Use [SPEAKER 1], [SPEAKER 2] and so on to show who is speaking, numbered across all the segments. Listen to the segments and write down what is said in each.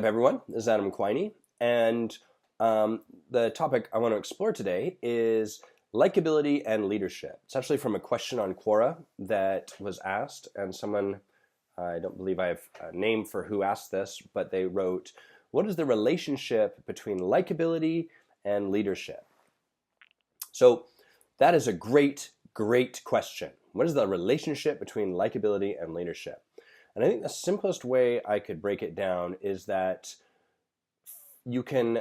[SPEAKER 1] everyone. This is Adam Quiney, and the topic I want to explore today is likability and leadership. It's actually from a question on Quora that was asked, and someone, I don't believe I have a name for who asked this, but they wrote, what is the relationship between likability and leadership? So that is a great question. What is the relationship between likability and leadership? And I think the simplest way I could break it down is that you can,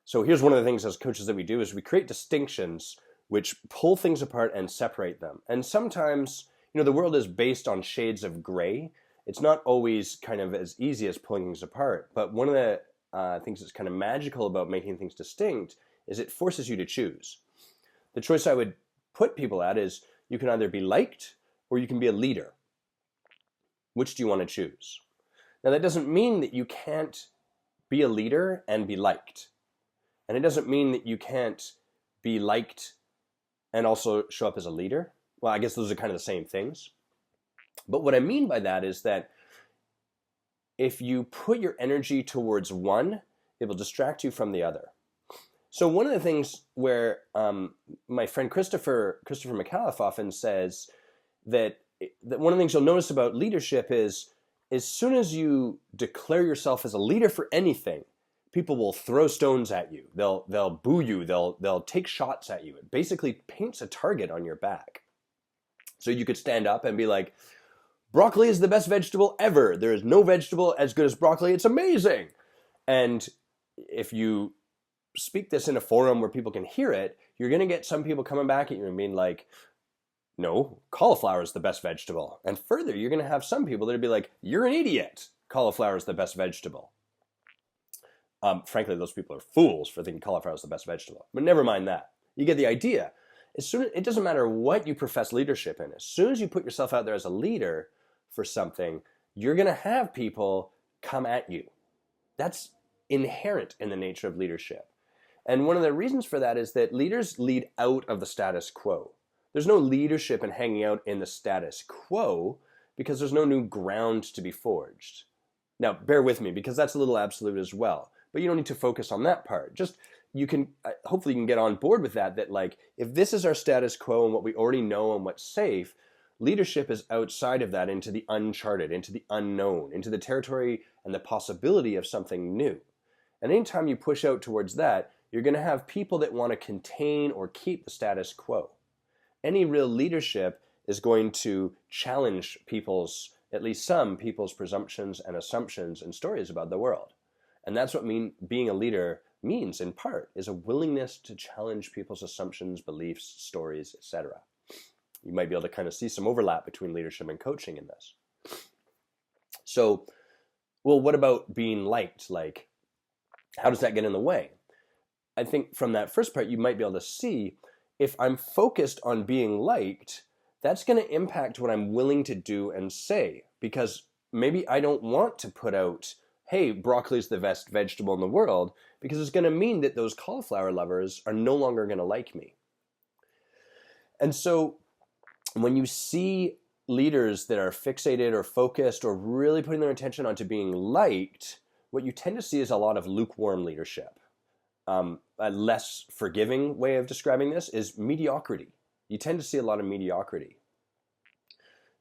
[SPEAKER 1] so here's one of the things as coaches that we do is we create distinctions which pull things apart and separate them. And sometimes, the world is based on shades of gray. It's not always kind of as easy as pulling things apart. But one of the things that's kind of magical about making things distinct is it forces you to choose. The choice I would put people at is you can either be liked or you can be a leader. Which do you want to choose? Now, that doesn't mean that you can't be a leader and be liked. And it doesn't mean that you can't be liked and also show up as a leader. Well, I guess those are kind of the same things. But what I mean by that is that if you put your energy towards one, it will distract you from the other. So one of the things where my friend Christopher McAuliffe often says that one of the things you'll notice about leadership is as soon as you declare yourself as a leader for anything, people will throw stones at you. They'll boo you. They'll take shots at you. It basically paints a target on your back. So you could stand up and be like, broccoli is the best vegetable ever. There is no vegetable as good as broccoli. It's amazing. And if you speak this in a forum where people can hear it, you're going to get some people coming back at you and being like, no, cauliflower is the best vegetable. And further, you're going to have some people that will be like, you're an idiot. Cauliflower is the best vegetable. Frankly, those people are fools for thinking cauliflower is the best vegetable. But never mind that. You get the idea. It doesn't matter what you profess leadership in. As soon as you put yourself out there as a leader for something, you're going to have people come at you. That's inherent in the nature of leadership. And one of the reasons for that is that leaders lead out of the status quo. There's no leadership in hanging out in the status quo because there's no new ground to be forged. Now, bear with me because that's a little absolute as well. But you don't need to focus on that part. Just hopefully you can get on board with that if this is our status quo and what we already know and what's safe, leadership is outside of that into the uncharted, into the unknown, into the territory and the possibility of something new. And anytime you push out towards that, you're going to have people that want to contain or keep the status quo. Any real leadership is going to challenge at least some people's presumptions and assumptions and stories about the world. And that's what being a leader means in part, is a willingness to challenge people's assumptions, beliefs, stories, etc. You might be able to kind of see some overlap between leadership and coaching in this. So, well, what about being liked? How does that get in the way? I think from that first part, you might be able to see if I'm focused on being liked, that's going to impact what I'm willing to do and say, because maybe I don't want to put out, hey, broccoli is the best vegetable in the world, because it's going to mean that those cauliflower lovers are no longer going to like me. And so when you see leaders that are fixated or focused or really putting their attention onto being liked, what you tend to see is a lot of lukewarm leadership. A less forgiving way of describing this is mediocrity. You tend to see a lot of mediocrity.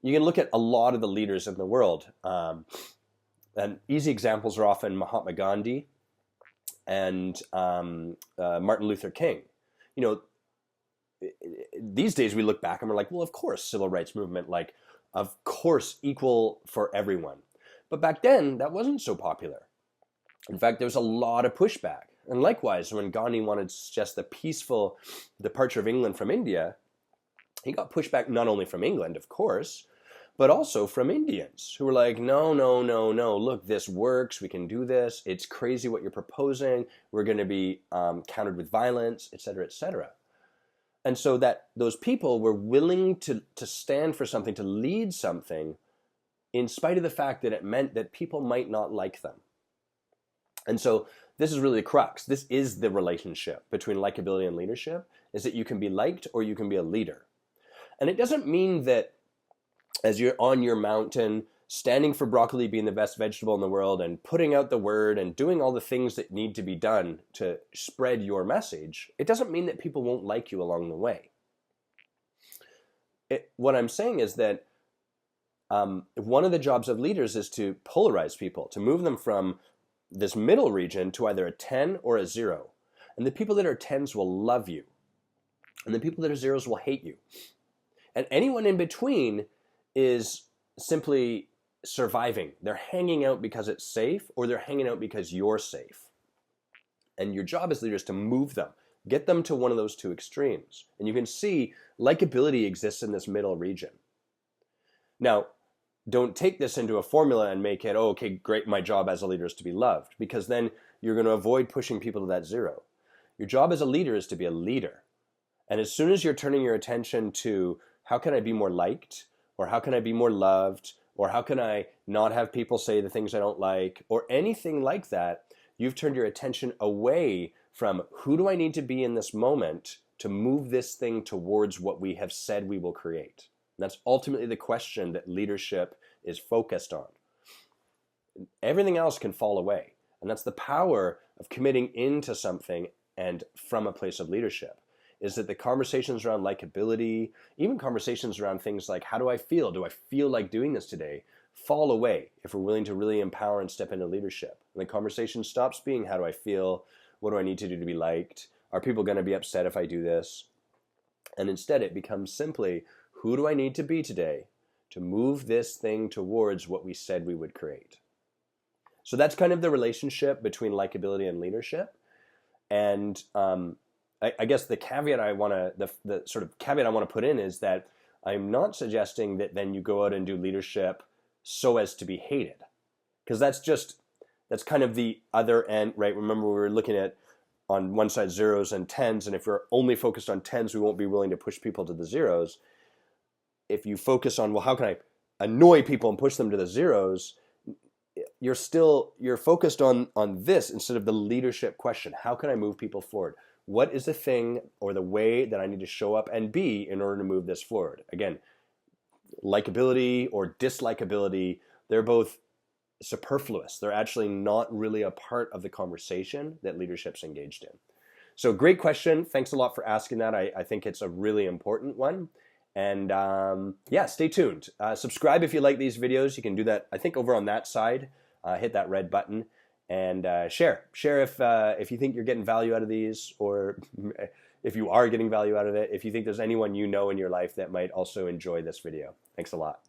[SPEAKER 1] You can look at a lot of the leaders in the world. And easy examples are often Mahatma Gandhi and Martin Luther King. These days we look back and we're like, well, of course, civil rights movement, of course, equal for everyone. But back then, that wasn't so popular. In fact, there was a lot of pushback. And likewise, when Gandhi wanted to suggest the peaceful departure of England from India, he got pushback not only from England, of course, but also from Indians who were like, no, look, this works, we can do this, it's crazy what you're proposing, we're going to be countered with violence, etc., etc. And so that those people were willing to stand for something, to lead something, in spite of the fact that it meant that people might not like them. And so this is really the crux. This is the relationship between likability and leadership, is that you can be liked or you can be a leader. And it doesn't mean that as you're on your mountain standing for broccoli being the best vegetable in the world and putting out the word and doing all the things that need to be done to spread your message, it doesn't mean that people won't like you along the way. What I'm saying is that one of the jobs of leaders is to polarize people, to move them from this middle region to either a 10 or a 0. And the people that are 10s will love you. And the people that are 0s will hate you. And anyone in between is simply surviving. They're hanging out because it's safe, or they're hanging out because you're safe. And your job as leader is to move them, get them to one of those two extremes. And you can see likability exists in this middle region. Now, don't take this into a formula and make it, oh, okay, great, my job as a leader is to be loved, because then you're going to avoid pushing people to that 0. Your job as a leader is to be a leader. And as soon as you're turning your attention to how can I be more liked, or how can I be more loved, or how can I not have people say the things I don't like, or anything like that, you've turned your attention away from who do I need to be in this moment to move this thing towards what we have said we will create. And that's ultimately the question that leadership is focused on. Everything else can fall away. And that's the power of committing into something and from a place of leadership, is that the conversations around likability, even conversations around things like, how do I feel? Do I feel like doing this today? Fall away if we're willing to really empower and step into leadership. And the conversation stops being, how do I feel? What do I need to do to be liked? Are people going to be upset if I do this? And instead it becomes simply, who do I need to be today to move this thing towards what we said we would create? So that's kind of the relationship between likability and leadership. And I guess the caveat I want to, the sort of caveat I want to put in is that I'm not suggesting that then you go out and do leadership so as to be hated. Because that's kind of the other end, right? Remember we were looking at on one side 0s and 10s, and if we're only focused on 10s, we won't be willing to push people to the 0s. If you focus on, well, how can I annoy people and push them to the 0s, you're focused on this instead of the leadership question. How can I move people forward? What is the thing or the way that I need to show up and be in order to move this forward? Again, likability or dislikability, they're both superfluous. They're actually not really a part of the conversation that leadership's engaged in. So great question. Thanks a lot for asking that. I think it's a really important one. And yeah, stay tuned. Subscribe if you like these videos. You can do that, I think, over on that side. Hit that red button and share. Share if you think you're getting value out of these, or if you are getting value out of it, if you think there's anyone you know in your life that might also enjoy this video. Thanks a lot.